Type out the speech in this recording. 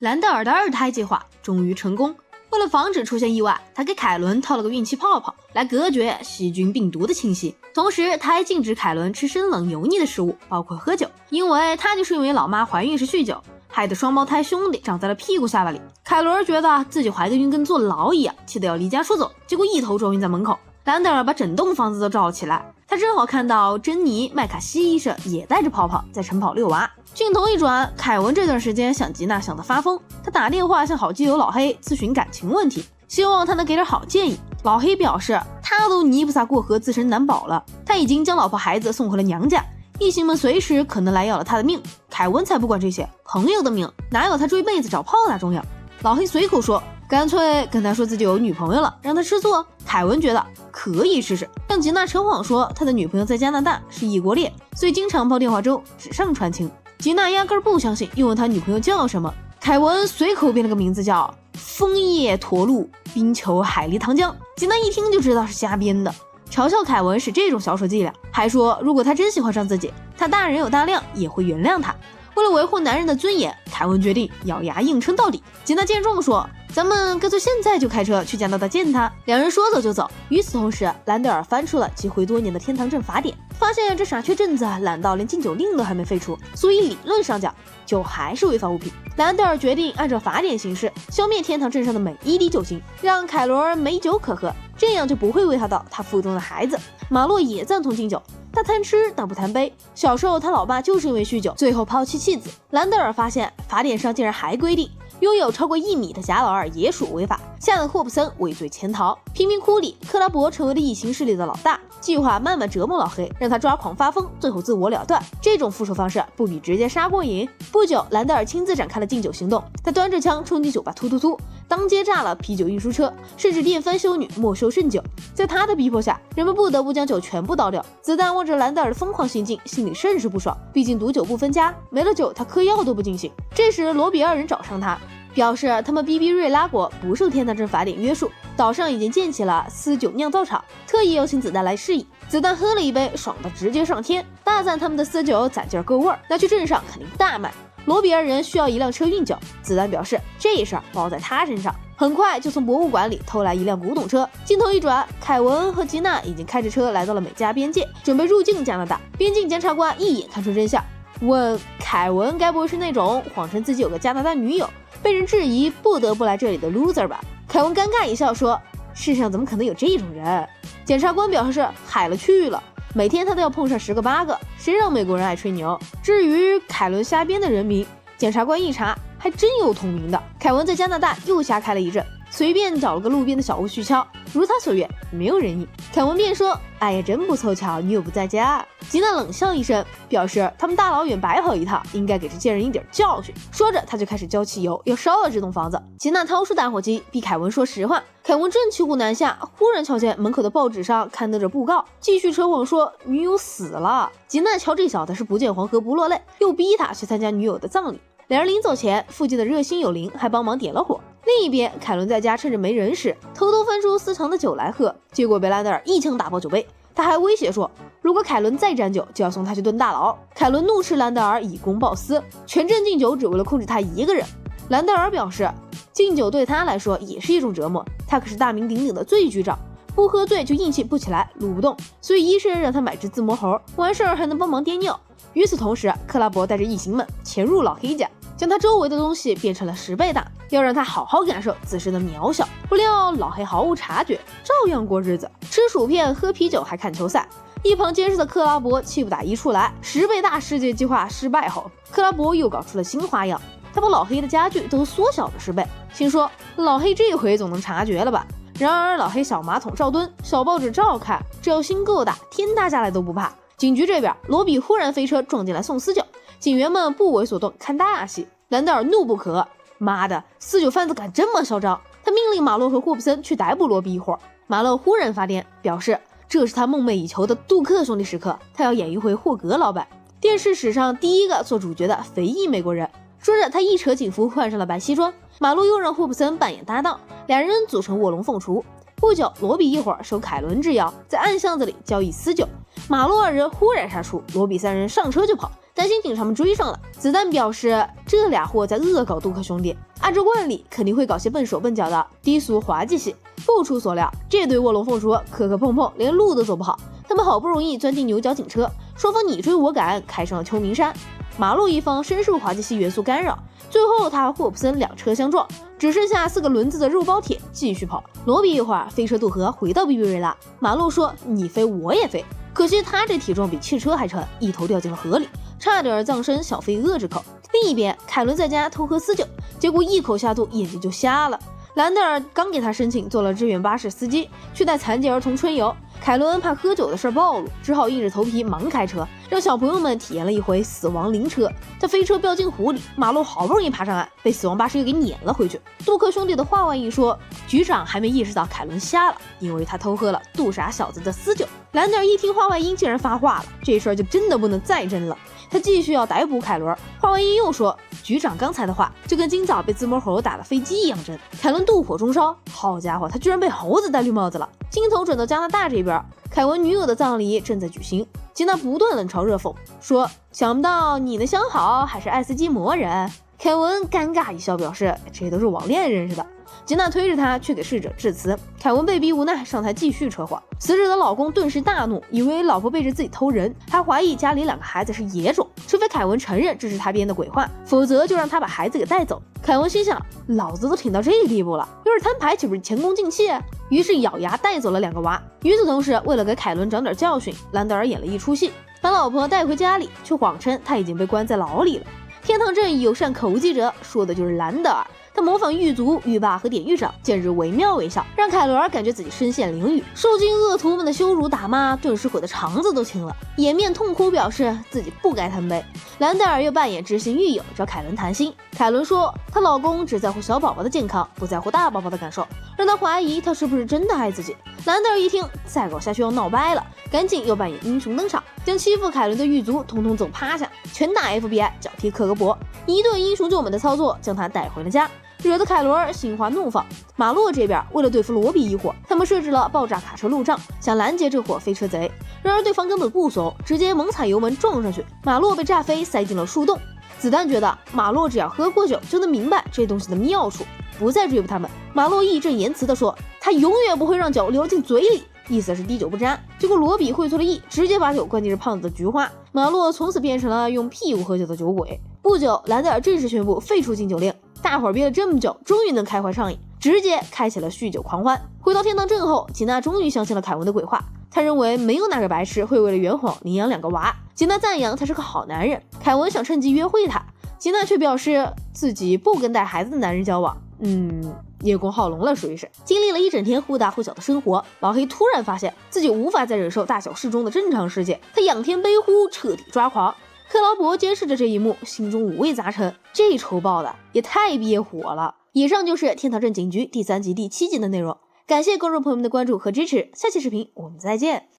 兰德尔的2胎计划终于成功。为了防止出现意外，他给凯伦套了个孕气泡泡，来隔绝细菌病毒的侵袭。同时，他还禁止凯伦吃生冷油腻的食物，包括喝酒，因为他就是因为老妈怀孕时酗酒，害得双胞胎兄弟长在了屁股下巴里。凯伦觉得自己怀个孕跟坐牢一样，气得要离家出走，结果一头撞晕在门口。兰德尔把整栋房子都罩了起来，他正好看到珍妮·麦卡锡医生也带着泡泡在晨跑遛娃。镜头一转，凯文这段时间想吉娜想得发疯，他打电话向好基友老黑咨询感情问题，希望他能给点好建议。老黑表示他都泥菩萨过河自身难保了，他已经将老婆孩子送回了娘家，异性们随时可能来要了他的命。凯文才不管这些，朋友的命哪有他追妹子找炮打重要。老黑随口说，干脆跟他说自己有女朋友了，让他吃醋。凯文觉得可以试试，向吉娜扯谎说他的女朋友在加拿大是异国恋，所以经常泡电话粥，纸上传情。吉娜压根不相信，又问他女朋友叫什么。凯文随口编了个名字叫枫叶驼鹿冰球海狸糖浆。吉娜一听就知道是瞎编的，嘲笑凯文是这种小手伎俩，还说如果他真喜欢上自己，他大人有大量也会原谅他。为了维护男人的尊严，凯文决定咬牙硬撑到底。吉娜见状说，咱们干脆现在就开车去加拿大见他。两人说走就走。与此同时，兰德尔翻出了积灰多年的天堂镇法典，发现这傻缺镇子懒到连禁酒令都还没废除，所以理论上讲酒还是违法物品。兰德尔决定按照法典行事，消灭天堂镇上的每一滴酒精，让凯伦没酒可喝，这样就不会危害到他腹中的孩子。马洛也赞同禁酒，他贪吃但不贪杯，小时候他老爸就是因为酗酒最后抛弃妻子。兰德尔发现法典上竟然还规定拥有超过1米的贾老二也属违法，吓得霍普森畏罪潜逃。贫民窟里，克拉伯成为了异形势力的老大，计划慢慢折磨老黑，让他抓狂发疯，最后自我了断。这种复仇方式不比直接杀过瘾。不久，兰德尔亲自展开了禁酒行动，他端着枪冲进酒吧突，当街炸了啤酒运输车，甚至电翻修女没收剩酒。在他的逼迫下，人们不得不将酒全部倒掉。子弹望着兰德尔的疯狂行径，心里甚是不爽，毕竟毒酒不分家，没了酒他嗑药都不尽兴。这时罗比2人找上他，表示他们逼瑞拉国不受天堂镇法典约束，岛上已经建起了私酒酿造厂，特意邀请子弹来示意。子弹喝了一杯，爽得直接上天，大赞他们的私酒攒劲儿够味儿，拿去镇上肯定大卖。罗比2人需要一辆车运酒，子弹表示这事儿包在他身上。很快就从博物馆里偷来一辆古董车。镜头一转，凯文和吉娜已经开着车来到了美加边界，准备入境加拿大。边境检察官一眼看出真相，问凯文该不会是那种谎称自己有个加拿大女友，被人质疑不得不来这里的 loser 吧？凯文尴尬一笑说，世上怎么可能有这种人？检察官表示海了去了，每天他都要碰上10个8个，谁让美国人爱吹牛？至于凯伦瞎编的人名，检察官一查还真有同名的。凯文在加拿大又瞎开了一阵，随便找了个路边的小屋续敲，如他所愿，没有人应。凯文便说，哎呀，真不凑巧，女友不在家。吉娜冷笑一声，表示他们大老远白跑一趟，应该给这贱人一点教训。说着他就开始浇汽油，要烧了这栋房子。吉娜掏出打火机，逼凯文说实话。凯文正骑虎难下，忽然瞧见门口的报纸上刊登着布告，继续扯谎说女友死了。吉娜瞧这小子是不见黄河不落泪，又逼他去参加女友的葬礼。两人临走前，附近的热心友邻还帮忙点了火。另一边，凯伦在家趁着没人时，偷偷翻出私藏的酒来喝，结果被兰德尔一枪打爆酒杯。他还威胁说，如果凯伦再沾酒，就要送他去蹲大牢。凯伦怒斥兰德尔以公报私，全镇禁酒只为了控制他一个人。兰德尔表示，禁酒对他来说也是一种折磨，他可是大名鼎鼎的醉局长，不喝醉就硬气不起来，撸不动，所以医生让他买只自摸猴，完事儿还能帮忙掂尿。与此同时，克拉伯带着异形们潜入老黑家，将他周围的东西变成了10倍大，要让他好好感受自身的渺小。不料老黑毫无察觉，照样过日子，吃薯片喝啤酒还看球赛。一旁监视的克拉伯气不打一处来，10倍大世界计划失败后，克拉伯又搞出了新花样，他把老黑的家具都缩小了10倍，心说老黑这回总能察觉了吧。然而老黑小马桶照蹲，小报纸照看，只要心够大，天塌下来都不怕。警局这边，罗比忽然飞车撞进来送私酒，警员们不为所动，看大戏。兰德尔怒不可，妈的，私酒贩子敢这么嚣张！他命令马洛和霍普森去逮捕罗比一伙。马洛忽然发癫，表示这是他梦寐以求的杜克兄弟时刻，他要演一回霍格老板，电视史上第一个做主角的非裔美国人。说着，他一扯警服，换上了白西装。马洛又让霍普森扮演搭档，两人组成卧龙凤雏。不久，罗比一伙受凯伦之邀，在暗巷子里交易私酒。马洛二人忽然杀出，罗比3人上车就跑，担心警察们追上了。子弹表示这俩货在恶搞杜克兄弟，按照惯例肯定会搞些笨手笨脚的低俗滑稽戏。不出所料，这对卧龙凤雏磕磕碰碰，连路都走不好。他们好不容易钻进牛角警车，双方你追我赶，开上了秋名山。马洛一方深受滑稽戏元素干扰，最后他和霍普森两车相撞，只剩下4个轮子的肉包铁继续跑。罗比一会儿飞车渡河回到比比瑞拉，马洛说你飞我也飞，可惜他这体重比汽车还沉，一头掉进了河里，差点葬身小飞蛾之口。另一边，凯伦在家偷喝私酒，结果一口下肚，眼睛就瞎了。兰德尔刚给他申请做了支援巴士司机，去带残疾儿童春游。凯伦怕喝酒的事暴露，只好硬着头皮盲开车，让小朋友们体验了一回死亡灵车。他飞车飙进湖里，马洛好不容易爬上岸，被死亡巴士又给撵了回去。杜克兄弟的话外一说，局长还没意识到凯伦瞎了，因为他偷喝了杜傻小子的私酒。兰德尔一听话外音竟然发话了，这事儿就真的不能再争了。他继续要逮捕凯伦。话外音又说，局长刚才的话就跟今早被自摸猴打了飞机一样真。凯伦妒火中烧，好家伙，他居然被猴子戴绿帽子了。镜头转到加拿大这边，凯文女友的葬礼正在举行，吉娜不断冷嘲热讽，说想不到你的相好还是爱斯基摩人。凯文尴尬一笑，表示这都是网恋认识的。吉娜推着他去给逝者致辞，凯文被逼无奈上台继续扯谎。死者的老公顿时大怒，以为老婆背着自己偷人，还怀疑家里2个孩子是野种，除非凯文承认这是他编的鬼话，否则就让他把孩子给带走。凯文心想，老子都挺到这个地步了，要是摊牌岂不是前功尽弃？于是咬牙带走了2个娃。与此同时，为了给凯伦长点教训，兰德尔演了一出戏，把老婆带回家里，却谎称他已经被关在牢里了。天堂正义友善口技者说的就是兰德尔，他模仿狱卒、狱霸和典狱长，简直惟妙惟肖，让凯伦感觉自己身陷囹圄。受尽恶徒们的羞辱打骂，顿时悔得肠子都青了，掩面痛哭，表示自己不该贪杯。兰德尔又扮演知心狱友，找凯伦谈心。凯伦说她老公只在乎小宝宝的健康，不在乎大宝宝的感受，让她怀疑他是不是真的爱自己。兰德尔一听再搞下去要闹掰了，赶紧又扮演英雄登场，将欺负凯伦的狱卒统统走趴下，拳打 FBI， 脚踢克格勃，一顿英雄救美的操作将他带回了家，惹得凯伦心花怒放。马洛这边为了对付罗比一伙，他们设置了爆炸卡车路障，想拦截这伙飞车贼。然而对方根本不怂，直接猛踩油门撞上去，马洛被炸飞，塞进了树洞。子弹觉得马洛只要喝过酒就能明白这东西的妙处，不再追捕他们。马洛义正言辞地说，他永远不会让酒流进嘴里，意思是滴酒不沾。结果罗比会错了意，直接把酒灌进了胖子的菊花，马洛从此变成了用屁股喝酒的酒鬼。不久，兰德尔正式宣布废除禁酒令，大伙儿憋了这么久，终于能开怀畅饮，直接开启了酗酒狂欢。回到天堂镇后，吉娜终于相信了凯文的鬼话，她认为没有哪个白痴会为了圆谎领养2个娃。吉娜赞扬他是个好男人，凯文想趁机约会他，吉娜却表示自己不跟带孩子的男人交往。叶公好龙了，属于是。经历了一整天忽大忽小的生活，老黑突然发现自己无法再忍受大小适中的正常世界，他仰天悲呼，彻底抓狂。克劳伯监视着这一幕，心中五味杂陈，这仇报的也太憋火了。以上就是天堂镇警局第3集第7集的内容，感谢观众朋友们的关注和支持，下期视频我们再见。